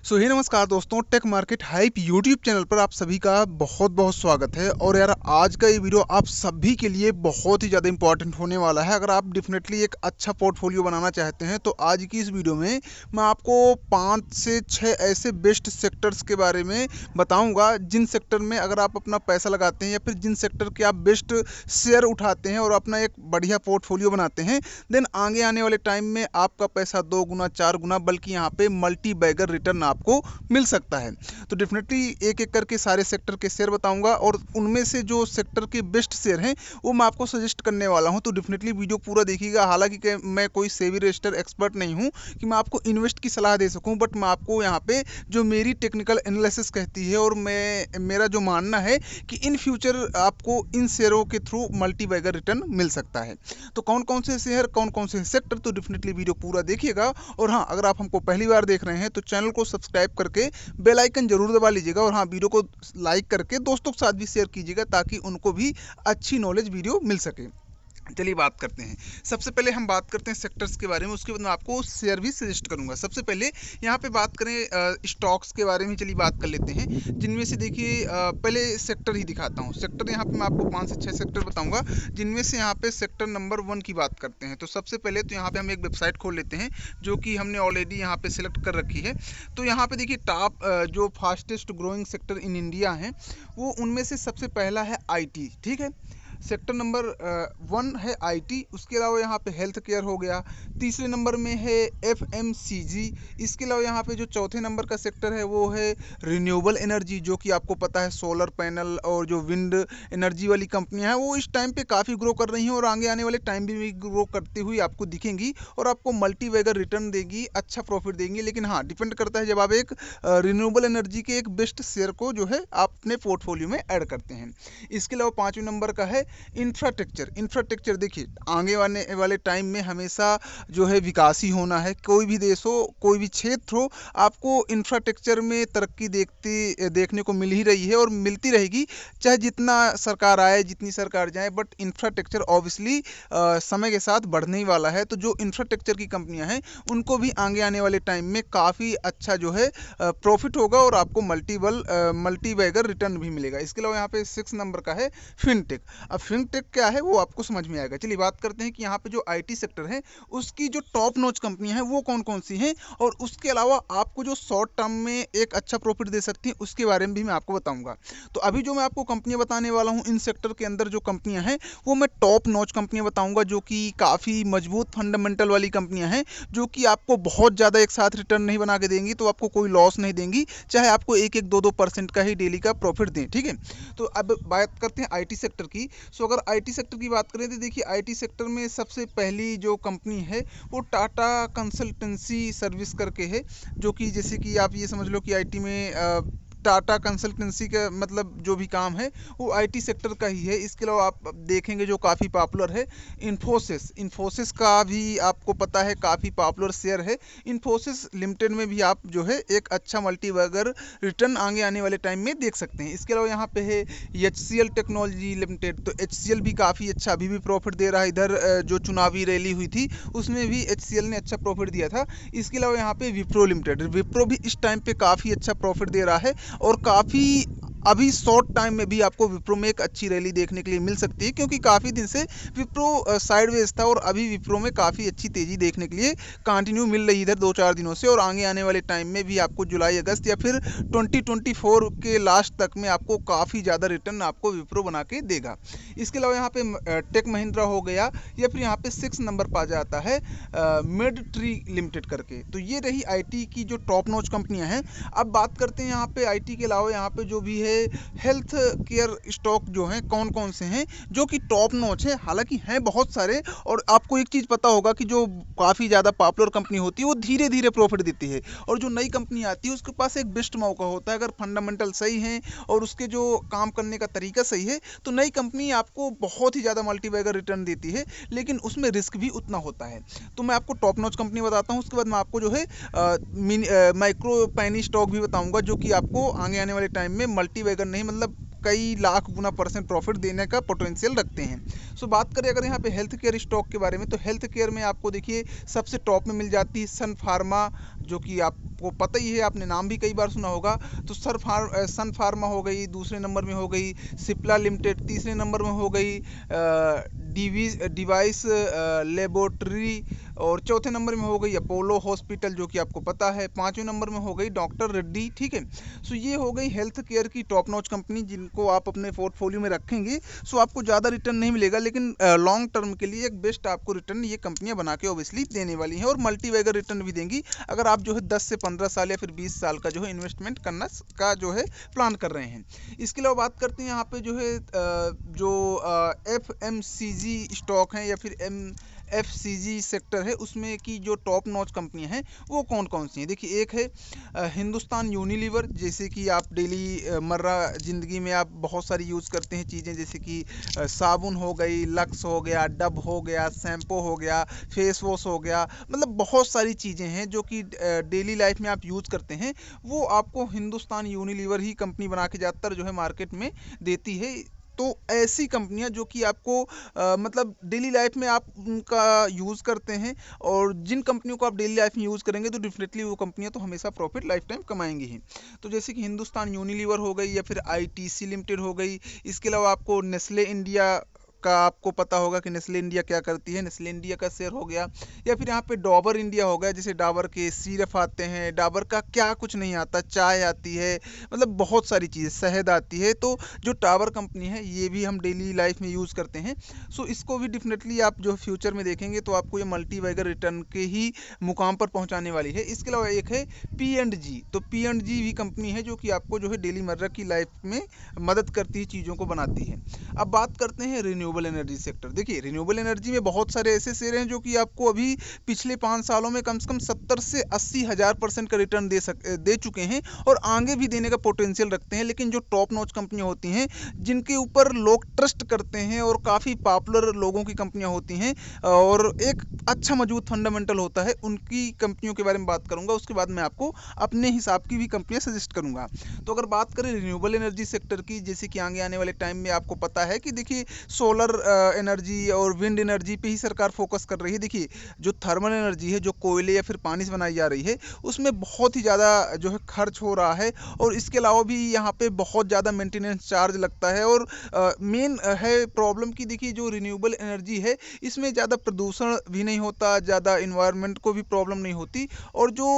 हे नमस्कार दोस्तों, tech market hype YouTube channel पर आप सभी का बहुत बहुत स्वागत है। और यार आज का ये वीडियो आप सभी के लिए बहुत ही ज़्यादा इंपॉर्टेंट होने वाला है। अगर आप डेफिनेटली एक अच्छा पोर्टफोलियो बनाना चाहते हैं तो आज की इस वीडियो में मैं आपको 5 से 6 ऐसे बेस्ट सेक्टर्स के बारे में बताऊंगा जिन सेक्टर में अगर आप अपना पैसा लगाते हैं या फिर जिन सेक्टर के आप बेस्ट शेयर उठाते हैं और अपना एक बढ़िया पोर्टफोलियो बनाते हैं, देन आगे आने वाले टाइम में आपका पैसा 2 गुना 4 गुना बल्कि यहाँ पे मल्टी बैगर रिटर्न आपको मिल सकता है। तो डेफिनेटली एक एक करके सारे सेक्टर के शेयर बताऊंगा और उनमें से जो सेक्टर के बेस्ट शेयर हैं वो मैं आपको सजेस्ट करने वाला हूं। तो डेफिनेटली वीडियो पूरा देखिएगा। हालांकि मैं कोई सेबी रजिस्टर एक्सपर्ट नहीं हूं कि मैं आपको इन्वेस्ट की सलाह दे सकूं, बट मैं आपको यहाँ पे जो मेरी टेक्निकल एनालिसिस कहती है और मेरा जो मानना है कि इन फ्यूचर आपको इन शेयरों के थ्रू मल्टी बैगर रिटर्न मिल सकता है। तो कौन कौन से शेयर, कौन कौन से सेक्टर, तो डेफिनेटली वीडियो पूरा देखिएगा। और हाँ, अगर आप हमको पहली बार देख रहे हैं तो चैनल को सब्सक्राइब करके बेल आइकन जरूर दबा लीजिएगा। और हाँ, वीडियो को लाइक करके दोस्तों के साथ भी शेयर कीजिएगा ताकि उनको भी अच्छी नॉलेज वीडियो मिल सके। चलिए बात करते हैं। सबसे पहले हम बात करते हैं सेक्टर्स के बारे में, उसके बाद मैं आपको शेयर भी सजेस्ट करूंगा। सबसे पहले यहाँ पे बात करें स्टॉक्स के बारे में। चलिए बात कर लेते हैं, जिनमें से देखिए पहले सेक्टर ही दिखाता हूँ। सेक्टर यहाँ पे मैं आपको 5 से 6 सेक्टर बताऊंगा, जिनमें से यहाँ पे सेक्टर नंबर 1 की बात करते हैं। तो सबसे पहले तो यहाँ पे हम एक वेबसाइट खोल लेते हैं जो कि हमने ऑलरेडी यहाँ पे सिलेक्ट कर रखी है। तो यहाँ पे देखिए टॉप जो fastest growing sector in India हैं वो उनमें से सबसे पहला है IT। ठीक है, सेक्टर नंबर 1 है IT। उसके अलावा यहाँ पे हेल्थ केयर हो गया। तीसरे नंबर में है FMCG। इसके अलावा यहाँ पे जो चौथे नंबर का सेक्टर है वो है रिन्यूएबल एनर्जी, जो कि आपको पता है सोलर पैनल और जो विंड एनर्जी वाली कंपनियां हैं वो इस टाइम पे काफ़ी ग्रो कर रही हैं और आगे आने वाले टाइम भी ग्रो करती हुई आपको दिखेंगी और आपको मल्टी बैगर रिटर्न देगी, अच्छा प्रॉफिट देंगी। लेकिन हाँ, डिपेंड करता है जब आप एक रिन्यूएबल एनर्जी के एक बेस्ट शेयर को जो है आप अपने पोर्टफोलियो में ऐड करते हैं। इसके अलावा 5वें नंबर का है इंफ्रास्ट्रक्चर। देखिए आगे वाले टाइम में हमेशा जो है विकास ही होना है। कोई भी देश हो, कोई भी क्षेत्र हो, आपको इंफ्रास्ट्रक्चर में तरक्की देखने को मिल ही रही है और मिलती रहेगी, चाहे जितना सरकार आए जितनी सरकार जाए। बट इंफ्रास्ट्रक्चर ऑब्वियसली समय के साथ बढ़ने ही वाला है। तो जो इंफ्रास्ट्रक्चर की कंपनियां हैं उनको भी आगे आने वाले टाइम में काफ़ी अच्छा जो है प्रॉफिट होगा और आपको मल्टी बैगर रिटर्न भी मिलेगा। इसके अलावा यहाँ पे 6 नंबर का है फिनटेक। अब फिनटेक क्या है वो आपको समझ में आएगा। चलिए बात करते हैं कि यहाँ पे जो IT सेक्टर है उसकी जो टॉप नॉच कंपनियां हैं वो कौन कौन सी हैं और उसके अलावा आपको जो शॉर्ट टर्म में एक अच्छा प्रॉफिट दे सकती हैं उसके बारे में भी मैं आपको बताऊंगा। तो अभी जो मैं आपको कंपनियां बताने वाला हूँ, इन सेक्टर के अंदर जो कंपनियां हैं वो मैं टॉप नॉच कंपनियां बताऊंगा, जो कि काफ़ी मजबूत फंडामेंटल वाली कंपनियां हैं, जो कि आपको बहुत ज़्यादा एक साथ रिटर्न नहीं बना के देंगी, तो आपको कोई लॉस नहीं देंगी, चाहे आपको 1-1, 2-2% का ही डेली का प्रॉफिट दें। ठीक है, तो अब बात करते हैं IT सेक्टर की। सो अगर IT सेक्टर की बात करें तो देखिए IT सेक्टर में सबसे पहली जो कंपनी है वो टाटा कंसल्टेंसी सर्विस करके है, जो कि जैसे कि आप ये समझ लो कि IT में टाटा कंसल्टेंसी का मतलब जो भी काम है वो IT सेक्टर का ही है। इसके अलावा आप देखेंगे जो काफ़ी पॉपुलर है इन्फोसिस का भी आपको पता है काफ़ी पॉपुलर शेयर है। इन्फोसिस लिमिटेड में भी आप जो है एक अच्छा मल्टी बैगर रिटर्न आगे आने वाले टाइम में देख सकते हैं। इसके अलावा यहाँ पे है HCL टेक्नोलॉजी लिमिटेड। तो HCL भी काफ़ी अच्छा अभी भी प्रॉफिट दे रहा है। इधर जो चुनावी रैली हुई थी उसमें भी HCL ने अच्छा प्रॉफिट दिया था। इसके अलावा यहाँ पे विप्रो लिमिटेड, विप्रो भी इस टाइम पे काफ़ी अच्छा प्रॉफिट दे रहा है और काफ़ी अभी शॉर्ट टाइम में भी आपको विप्रो में एक अच्छी रैली देखने के लिए मिल सकती है, क्योंकि काफ़ी दिन से विप्रो साइडवेज था और अभी विप्रो में काफ़ी अच्छी तेज़ी देखने के लिए कंटिन्यू मिल रही है इधर 2-4 दिनों से। और आगे आने वाले टाइम में भी आपको जुलाई अगस्त या फिर 2024 के लास्ट तक में आपको काफ़ी ज़्यादा रिटर्न आपको विप्रो बना के देगा। इसके अलावा यहाँ पे टेक महिंद्रा हो गया या फिर यहाँ पे 6 नंबर पा जाता है मिड ट्री लिमिटेड करके। तो ये रही IT की जो टॉप नॉच कंपनियां हैं। अब बात करते हैं यहाँ पे IT के अलावा यहाँ पे जो भी है हेल्थ केयर स्टॉक जो हैं कौन कौन से हैं जो कि टॉप नॉच है। हालांकि हैं बहुत सारे, और आपको एक चीज़ पता होगा कि जो काफ़ी ज़्यादा पॉपुलर कंपनी होती है वो धीरे धीरे प्रॉफिट देती है, और जो नई कंपनी आती है उसके पास एक बेस्ट मौका होता है। अगर फंडामेंटल सही हैं और उसके जो काम करने का तरीका सही है तो नई कंपनी आपको बहुत ही ज़्यादा मल्टीबैगर रिटर्न देती है, लेकिन उसमें रिस्क भी उतना होता है। तो मैं आपको टॉप नॉच कंपनी बताता हूँ, उसके बाद मैं आपको जो है माइक्रो पैनी स्टॉक भी बताऊंगा, जो कि आपको आगे आने वाले टाइम में मल्टी बैगर नहीं, मतलब कई लाख गुना % प्रॉफिट देने का पोटेंशियल रखते हैं। सो बात करें अगर यहाँ पे हेल्थ केयर स्टॉक के बारे में, तो हेल्थ केयर में आपको देखिए सबसे टॉप में मिल जाती है सन फार्मा, जो कि आपको पता ही है, आपने नाम भी कई बार सुना होगा। तो सन फार्मा हो गई, दूसरे नंबर में हो गई सिप्ला लिमिटेड, तीसरे नंबर में हो गई डिवाइस लेबोरेटरी, और चौथे नंबर में हो गई अपोलो हॉस्पिटल, जो कि आपको पता है। पांचवें नंबर में हो गई डॉक्टर रेड्डी, ठीक है। सो ये हो गई हेल्थ केयर की टॉप नॉच कंपनी, जिनको आप अपने पोर्टफोलियो में रखेंगे। सो आपको ज़्यादा रिटर्न नहीं मिलेगा, लेकिन लॉन्ग टर्म के लिए एक बेस्ट आपको रिटर्न ये कंपनियां बना के ऑब्वियसली देने वाली हैं, और मल्टी बैगर रिटर्न भी देंगी अगर आप जो है 10 से 15 साल या फिर 20 साल का जो है इन्वेस्टमेंट करना का जो है प्लान कर रहे हैं। इसके अलावा बात करते हैं यहाँ पे जो है FMCG स्टॉक हैं या फिर FCG सेक्टर है, उसमें की जो टॉप नॉच कंपनियां हैं वो कौन कौन सी हैं। देखिए, एक है हिंदुस्तान यूनिलीवर, जैसे कि आप डेली मर्रा ज़िंदगी में आप बहुत सारी यूज़ करते हैं चीज़ें, जैसे कि साबुन हो गई, लक्स हो गया, डब हो गया, शैम्पू हो गया, फेस वॉश हो गया, मतलब बहुत सारी चीज़ें हैं जो कि डेली लाइफ में आप यूज़ करते हैं, वो आपको हिंदुस्तान यूनिलीवर ही कंपनी बना के ज़्यादातर जो है मार्केट में देती है। तो ऐसी कंपनियां जो कि आपको मतलब डेली लाइफ में आप उनका यूज़ करते हैं, और जिन कंपनियों को आप डेली लाइफ में यूज़ करेंगे तो डेफिनेटली वो कंपनियां तो हमेशा प्रॉफिट लाइफ टाइम कमाएंगी ही। तो जैसे कि हिंदुस्तान यूनिलीवर हो गई, या फिर ITC लिमिटेड हो गई। इसके अलावा आपको नेस्ले इंडिया का आपको पता होगा कि नेस्ले इंडिया क्या करती है, नेस्ले इंडिया का शेयर हो गया। या फिर यहाँ पे डाबर इंडिया हो गया, जैसे डाबर के सिरप आते हैं, डाबर का क्या कुछ नहीं आता, चाय आती है, मतलब बहुत सारी चीज़ें, शहद आती है। तो जो डाबर कंपनी है ये भी हम डेली लाइफ में यूज़ करते हैं। सो इसको भी डेफिनेटली आप जो फ्यूचर में देखेंगे तो आपको ये मल्टी बैगर रिटर्न के ही मुकाम पर पहुँचाने वाली है। इसके अलावा एक है P&G, तो P&G भी कंपनी है जो कि आपको जो है डेली मर्रा की लाइफ में मदद करती है, चीज़ों को बनाती है। अब बात करते हैं रिन्यूएबल एनर्जी सेक्टर। देखिए, रिन्यूएबल एनर्जी में बहुत सारे ऐसे शेयर हैं जो कि आपको अभी पिछले 5 सालों में कम से कम 70 से 80 हज़ार % का रिटर्न दे चुके हैं, और आगे भी देने का पोटेंशियल रखते हैं। लेकिन जो टॉप नॉच कंपनियां होती हैं, जिनके ऊपर लोग ट्रस्ट करते हैं और काफ़ी पॉपुलर लोगों की कंपनियां होती हैं, और एक अच्छा मजबूत फंडामेंटल होता है, उनकी कंपनियों के बारे में बात करूंगा। उसके बाद मैं आपको अपने हिसाब की भी कंपनियां सजेस्ट करूंगा। तो अगर बात करें रिन्यूएबल एनर्जी सेक्टर की, जैसे कि आगे आने वाले टाइम में आपको पता है कि देखिए सोलर एनर्जी और विंड एनर्जी पे ही सरकार फोकस कर रही है। देखिए, जो थर्मल एनर्जी है, जो कोयले या फिर पानी से बनाई जा रही है, उसमें बहुत ही ज़्यादा जो है खर्च हो रहा है, और इसके अलावा भी यहाँ पे बहुत ज़्यादा मेंटेनेंस चार्ज लगता है। और मेन है प्रॉब्लम की, देखिए जो रिन्यूएबल एनर्जी है इसमें ज़्यादा प्रदूषण भी नहीं होता, ज़्यादा इन्वायरमेंट को भी प्रॉब्लम नहीं होती, और जो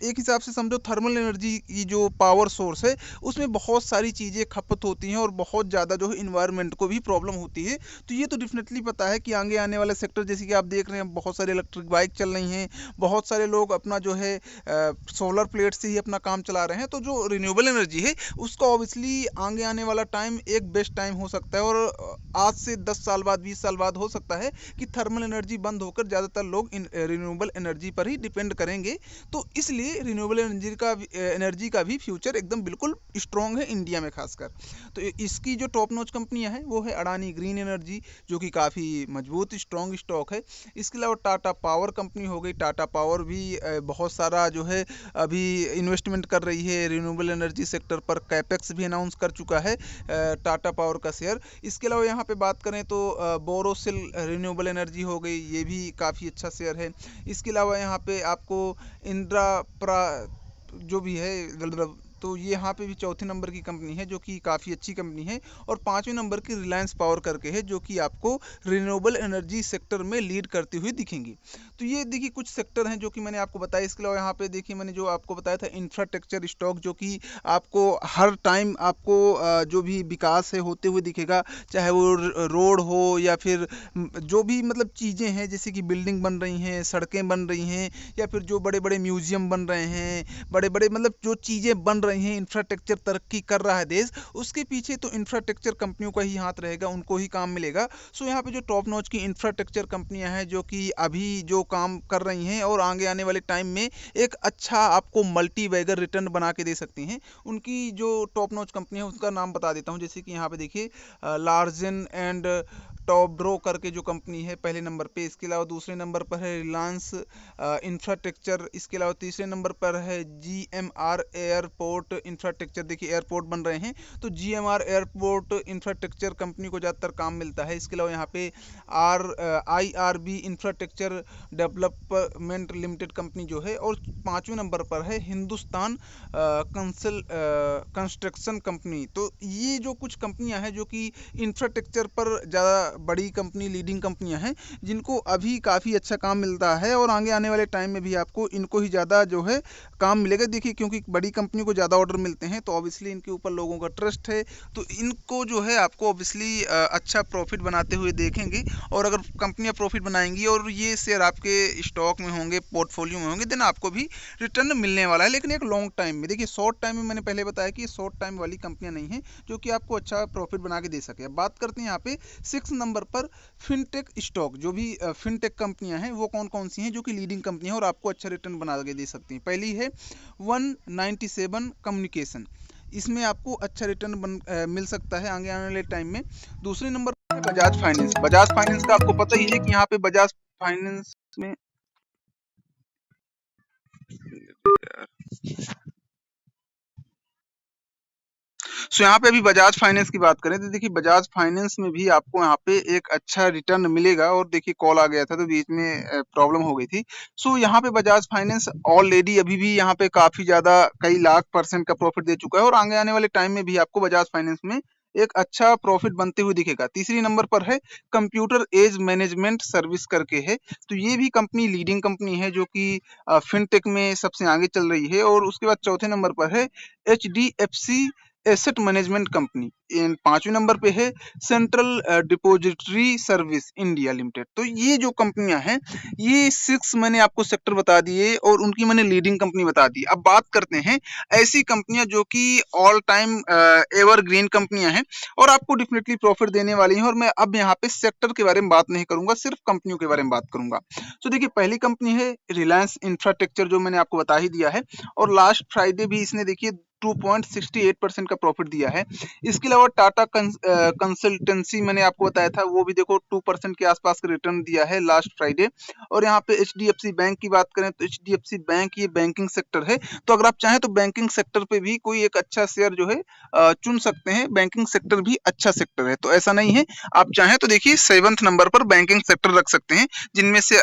एक हिसाब से समझो थर्मल एनर्जी की जो पावर सोर्स है उसमें बहुत सारी चीज़ें खपत होती हैं, और बहुत ज़्यादा जो है इन्वायरमेंट को भी प्रॉब्लम होती है। तो ये तो डेफिनेटली पता है कि आगे आने वाले सेक्टर, जैसे कि आप देख रहे हैं बहुत सारे इलेक्ट्रिक बाइक चल रही हैं, बहुत सारे लोग अपना जो है सोलर प्लेट से ही अपना काम चला रहे हैं। तो जो रिन्यूएबल एनर्जी है उसका ऑब्वियसली आगे आने वाला टाइम एक बेस्ट टाइम हो सकता है, और आज से 10 साल बाद, 20 साल बाद हो सकता है कि थर्मल एनर्जी बंद होकर ज़्यादातर लोग रिन्यूएबल एनर्जी पर ही डिपेंड करेंगे। तो इसलिए रिन्यूएबल एनर्जी का भी फ्यूचर एकदम बिल्कुल स्ट्रॉन्ग है इंडिया में खासकर। तो इसकी जो टॉप नॉच कंपनियां हैं वो है अडानी ग्रीन एनर्जी, जो कि काफ़ी मजबूत स्ट्रॉन्ग स्टॉक है। इसके अलावा टाटा पावर कंपनी हो गई, टाटा पावर भी बहुत सारा जो है अभी इन्वेस्टमेंट कर रही है रिन्यूएबल एनर्जी सेक्टर पर, कैपेक्स भी अनाउंस कर चुका है टाटा पावर का शेयर। इसके अलावा यहाँ पे बात करें तो बोरोसिल रिन्यूएबल एनर्जी हो गई, ये भी काफ़ी अच्छा शेयर है। इसके अलावा यहाँ पे आपको इंद्रा जो भी है, तो ये यहाँ पे भी चौथे नंबर की कंपनी है जो कि काफ़ी अच्छी कंपनी है। और पाँचवें नंबर की रिलायंस पावर करके है, जो कि आपको रिन्यूएबल एनर्जी सेक्टर में लीड करती हुई दिखेंगी। तो ये देखिए कुछ सेक्टर हैं जो कि मैंने आपको बताया। इसके अलावा यहाँ पे देखिए मैंने जो आपको बताया था इंफ्रास्ट्रक्चर स्टॉक, जो कि आपको हर टाइम आपको जो भी विकास है होते हुए दिखेगा, चाहे वो रोड हो या फिर जो भी मतलब चीज़ें हैं, जैसे कि बिल्डिंग बन रही हैं, सड़कें बन रही हैं, या फिर जो बड़े बड़े म्यूजियम बन रहे हैं, बड़े बड़े मतलब जो चीज़ें बन रही हैं, इंफ्रास्ट्रक्चर तरक्की कर रहा है देश, उसके पीछे तो इंफ्रास्ट्रक्चर कंपनियों का ही हाथ रहेगा, उनको ही काम मिलेगा। सो यहाँ पे जो टॉप नॉच की इंफ्रास्ट्रक्चर कंपनियां हैं जो कि अभी जो काम कर रही हैं और आगे आने वाले टाइम में एक अच्छा आपको मल्टी बैगर रिटर्न बना के दे सकती हैं, उनकी जो टॉप नॉच कंपनी है उसका नाम बता देता हूँ। जैसे कि यहाँ पे देखिए लार्सन एंड टॉब्रो करके जो कंपनी है पहले नंबर पे, इसके अलावा दूसरे नंबर पर है रिलायंस इंफ्रास्ट्रक्चर, इसके अलावा तीसरे नंबर पर है GMR एयरपोर्ट इंफ्रास्ट्रक्चर। देखिए एयरपोर्ट बन रहे हैं तो GMR एयरपोर्ट इंफ्रास्ट्रक्चर कंपनी को ज़्यादातर काम मिलता है। इसके अलावा यहाँ पे IRB infrastructure development limited company जो है, और पाँचवें नंबर पर है हिंदुस्तान कंस्ट्रक्शन कंपनी। तो ये जो कुछ कंपनियां हैं जो कि इंफ्रास्ट्रक्चर पर ज़्यादा बड़ी कंपनी, लीडिंग कंपनियां हैं, जिनको अभी काफ़ी अच्छा काम मिलता है और आगे आने वाले टाइम में भी आपको इनको ही ज़्यादा जो है काम मिलेगा। देखिए क्योंकि बड़ी कंपनी को ज़्यादा ऑर्डर मिलते हैं तो ऑब्वियसली इनके ऊपर लोगों का ट्रस्ट है, तो इनको जो है आपको ऑब्वियसली अच्छा प्रॉफिट बनाते हुए देखेंगे। और अगर कंपनियां प्रॉफिट बनाएंगी और ये शेयर आपके स्टॉक में होंगे, पोर्टफोलियो में होंगे, देन आपको भी रिटर्न मिलने वाला है, लेकिन एक लॉन्ग टाइम में। देखिए शॉर्ट टाइम में मैंने पहले बताया कि शॉर्ट टाइम वाली कंपनियां नहीं है जो कि आपको अच्छा प्रॉफिट बना के दे सके। अब बात करते हैं यहाँ पे 6 नंबर पर फिनटेक स्टॉक। जो भी फिनटेक कंपनियां हैं वो कौन कौन सी हैं जो कि लीडिंग कंपनी है और आपको अच्छा रिटर्न बना के दे सकती हैं। पहली है 197 कम्युनिकेशन, इसमें आपको अच्छा रिटर्न मिल सकता है आगे आने वाले टाइम में। दूसरे नंबर पर है बजाज फाइनेंस। बजाज फाइनेंस का आपको पता ही है कि यहाँ पे बजाज फाइनेंस में यहाँ पे अभी बजाज फाइनेंस की बात करें तो देखिए बजाज फाइनेंस में भी आपको यहाँ पे एक अच्छा रिटर्न मिलेगा। और देखिए कॉल आ गया था तो बीच में प्रॉब्लम हो गई थी। यहाँ पे बजाज फाइनेंस ऑलरेडी अभी भी यहाँ पे काफी ज्यादा कई लाख % का प्रॉफिट दे चुका है और आगे आने वाले टाइम में भी आपको बजाज फाइनेंस में एक अच्छा प्रॉफिट बनते हुए दिखेगा। तीसरी नंबर पर है कंप्यूटर एज मैनेजमेंट सर्विस करके है, तो ये भी कंपनी लीडिंग कंपनी है जो कि फिनटेक में सबसे आगे चल रही है। और उसके बाद चौथे नंबर पर है HDFC एसेट मैनेजमेंट कंपनी। पांचवें नंबर पे है central depository service India limited. तो ये जो कंपनियां हैं ये 6 मैंने आपको सेक्टर बता दिए और उनकी मैंने लीडिंग कंपनी बता दी। अब बात करते हैं ऐसी कंपनियां जो कि ऑल टाइम एवरग्रीन कंपनियां हैं और आपको डेफिनेटली प्रॉफिट देने वाली हैं। और मैं अब यहाँ पे सेक्टर के बारे में बात नहीं करूंगा, सिर्फ कंपनियों के बारे में बात करूंगा। तो देखिए पहली कंपनी है रिलायंस इंफ्रास्ट्रक्चर, जो मैंने आपको बता ही दिया है, और लास्ट फ्राइडे भी इसने देखिए 2.68% का प्रॉफिट दिया है। इसके अलावा टाटा कंसल्टेंसी मैंने आपको बताया था, वो भी देखो 2% के आसपास का रिटर्न दिया है लास्ट फ्राइडे। और यहाँ पे HDFC बैंक की बात करें तो HDFC बैंक ये बैंकिंग सेक्टर है, तो अगर आप चाहें तो बैंकिंग सेक्टर पे भी कोई एक अच्छा शेयर जो है चुन सकते हैं। बैंकिंग सेक्टर भी अच्छा सेक्टर है, तो ऐसा नहीं है। आप चाहें तो देखिए 7th नंबर पर बैंकिंग सेक्टर रख सकते हैं, जिनमें से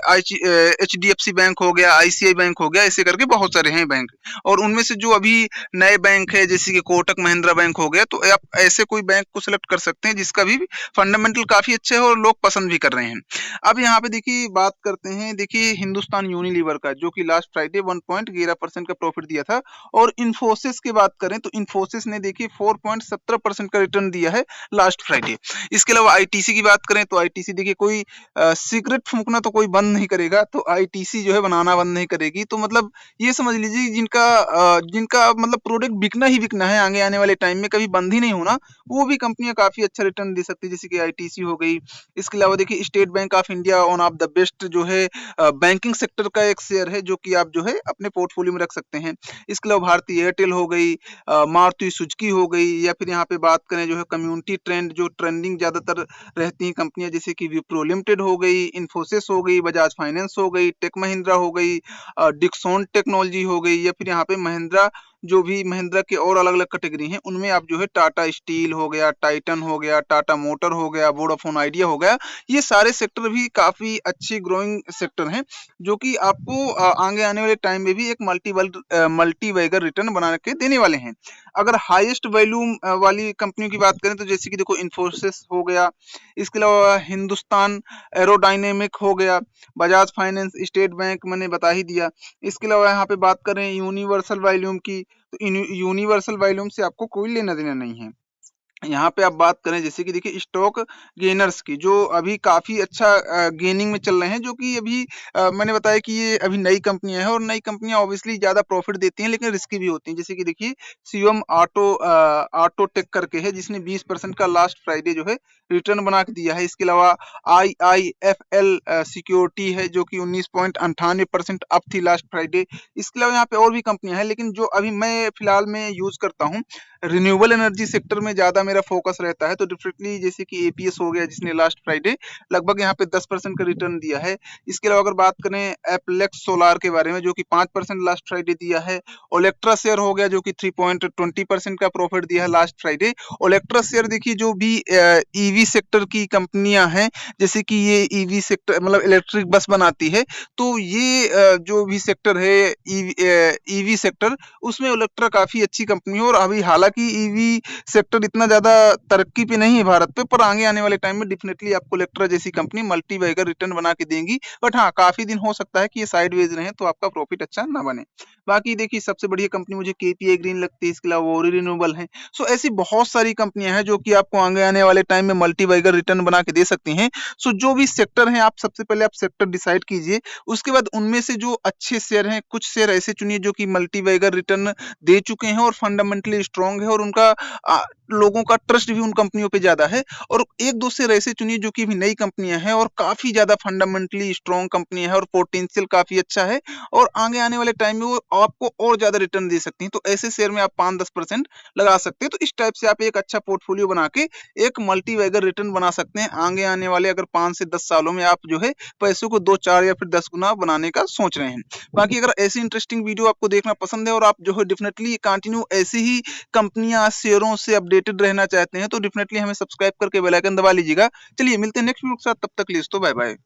HDFC बैंक हो गया, ICICI बैंक हो गया, ऐसे करके बहुत सारे हैं बैंक। और उनमें से जो अभी नए बैंक है जैसे कि कोटक महिंद्रा बैंक हो गया, तो आप ऐसे कोई बैंक को सिलेक्ट कर सकते हैं जिसका भी फंडामेंटल काफी अच्छे है और लोग पसंद भी कर रहे हैं। अब यहाँ पे देखिए बात करते हैं, देखिए हिंदुस्तान यूनिलीवर का, जो कि लास्ट फ्राइडे 1.11% का प्रॉफिट दिया था। और इन्फोसिस की बात करें तो इन्फोसिस ने देखिए 4.17% का रिटर्न दिया है लास्ट फ्राइडे। इसके अलावा ITC की बात करें तो ITC देखिए कोई सिगरेट फूंकना तो कोई बंद नहीं करेगा, तो ITC जो है बनाना बंद नहीं करेगी। तो मतलब ये समझ लीजिए जिनका मतलब प्रोडक्ट बिकना ही बिकना है आगे आने वाले टाइम में, कभी बंद ही नहीं होना, वो भी कंपनियां काफी अच्छा रिटर्न दे सकती है, जैसे कि ITC हो गई। इसके अलावा देखिए state bank of India one of the best जो है बैंकिंग सेक्टर का एक शेयर है जो कि आप जो है अपने पोर्टफोलियो में रख सकते हैं। इसके अलावा भारतीय एयरटेल हो गई, मारुति सुजुकी हो गई, या फिर यहाँ पे बात करें जो है कम्युनिटी ट्रेंड, जो ट्रेंडिंग ज्यादातर रहती हैं कंपनियां, जैसे कि विप्रो लिमिटेड हो गई, इन्फोसिस हो गई, बजाज फाइनेंस हो गई, टेक महिंद्रा हो गई, डिक्सॉन टेक्नोलॉजी हो गई, या फिर यहाँ पे महिंद्रा, जो भी महिंद्रा के और अलग अलग कैटेगरी हैं उनमें आप जो है टाटा स्टील हो गया, टाइटन हो गया, टाटा मोटर हो गया, वोडाफोन आइडिया हो गया, ये सारे सेक्टर भी काफी अच्छी ग्रोइंग सेक्टर हैं जो कि आपको आगे आने वाले टाइम में भी एक मल्टी बैगर रिटर्न बना के देने वाले हैं। अगर हाईएस्ट वैल्यूम वाली कंपनियों की बात करें तो जैसे कि देखो इन्फोसिस हो गया, इसके अलावा हिंदुस्तान एरोडायनेमिक हो गया, बजाज फाइनेंस, स्टेट बैंक मैंने बता ही दिया। इसके अलावा यहाँ पे बात करें यूनिवर्सल वॉल्यूम की, तो यूनिवर्सल वॉल्यूम से आपको कोई लेना देना नहीं है। यहाँ पे आप बात करें जैसे कि देखिए स्टॉक गेनर्स की, जो अभी काफी अच्छा गेनिंग में चल रहे हैं, जो कि अभी मैंने बताया कि ये अभी नई कंपनियां हैं और नई कंपनियां ऑब्वियसली ज्यादा प्रॉफिट देती हैं लेकिन रिस्की भी होती हैं। जैसे कि देखिए शिवम ऑटो टेक करके है, जिसने 20% का लास्ट फ्राइडे जो है रिटर्न बना के दिया है। इसके अलावा IIFL सिक्योरिटी है जो कि 19.98% अप थी लास्ट फ्राइडे। इसके अलावा यहाँ पे और भी कंपनियां हैं, लेकिन जो अभी मैं फिलहाल में यूज करता हूँ, रिन्यूएबल एनर्जी सेक्टर में ज्यादा मेरा फोकस रहता है, तो डेफिनेटली जैसे कि एपीएस हो गया जिसने लास्ट फ्राइडे लगभग यहाँ पे 10% का रिटर्न दिया है। इसके अलावा अगर बात करें एप्लेक्स सोलार के बारे में जो कि 5% लास्ट फ्राइडे दिया है। ओलेक्ट्रा शेयर हो गया जो कि 3.20% का प्रॉफिट दिया है लास्ट फ्राइडे। ओलेक्ट्रा शेयर देखिए जो भी ईवी सेक्टर की कंपनियां हैं, जैसे कि ये ईवी सेक्टर मतलब इलेक्ट्रिक बस बनाती है, तो ये जो भी सेक्टर है ईवी सेक्टर, उसमें ओलेक्ट्रा काफी अच्छी कंपनी है। और अभी हालांकि ईवी सेक्टर इतना ज्यादा तरक्की पे नहीं है भारत पे, पर आगे आने वाले टाइम में डेफिनेटली आपको इलेक्ट्रा जैसी कंपनी मल्टी बैगर रिटर्न बना के देंगी। बट हाँ, काफी दिन हो सकता है कि ये साइडवेज रहे तो आपका प्रॉफिट अच्छा ना बने। बाकी देखिए सबसे बढ़िया कंपनी मुझे केपीआई ग्रीन लगती है, इसके अलावा ओरी रिन्यूएबल है। सो ऐसी बहुत सारी कंपनियां हैं जो कि आपको आगे आने वाले टाइम में मल्टी बैगर रिटर्न बना के दे सकती हैं। सो जो भी सेक्टर है, आप सबसे पहले आप सेक्टर डिसाइड कीजिए, उसके बाद उनमें से जो अच्छे शेयर हैं, कुछ शेयर ऐसे चुनिए जो कि मल्टी बैगर रिटर्न दे चुके हैं और फंडामेंटली स्ट्रांग है और उनका लोगों का ट्रस्ट भी उन कंपनियों पे ज्यादा है। और एक दो शेयर ऐसे चुनिए जो कि भी नई कंपनियां हैं और काफी ज्यादा फंडामेंटली स्ट्रांग कंपनी है और पोटेंशियल काफी अच्छा है और आगे आने वाले टाइम में वो आपको और ज्यादा रिटर्न दे सकती हैं। तो ऐसे शेयर में आप 5-10% लगा सकते हैं। तो इस टाइप से आप एक अच्छा पोर्टफोलियो बना के एक मल्टी बैगर रिटर्न बना सकते हैं। आगे आने वाले अगर 5 से 10 सालों में आप जो है पैसों को 2-4 या फिर 10 गुना बनाने का सोच रहे हैं। बाकी अगर ऐसी इंटरेस्टिंग वीडियो आपको देखना पसंद है और आप जो है डेफिनेटली कंटिन्यू ऐसी ही कंपनियां शेयरों से अपडेटेड रहना चाहते हैं, तो डेफिनेटली हमें सब्सक्राइब करके बेल आइकन दबा लीजिएगा। चलिए मिलते हैं नेक्स्ट वीडियो के साथ, तब तक के लिए बाय बाय।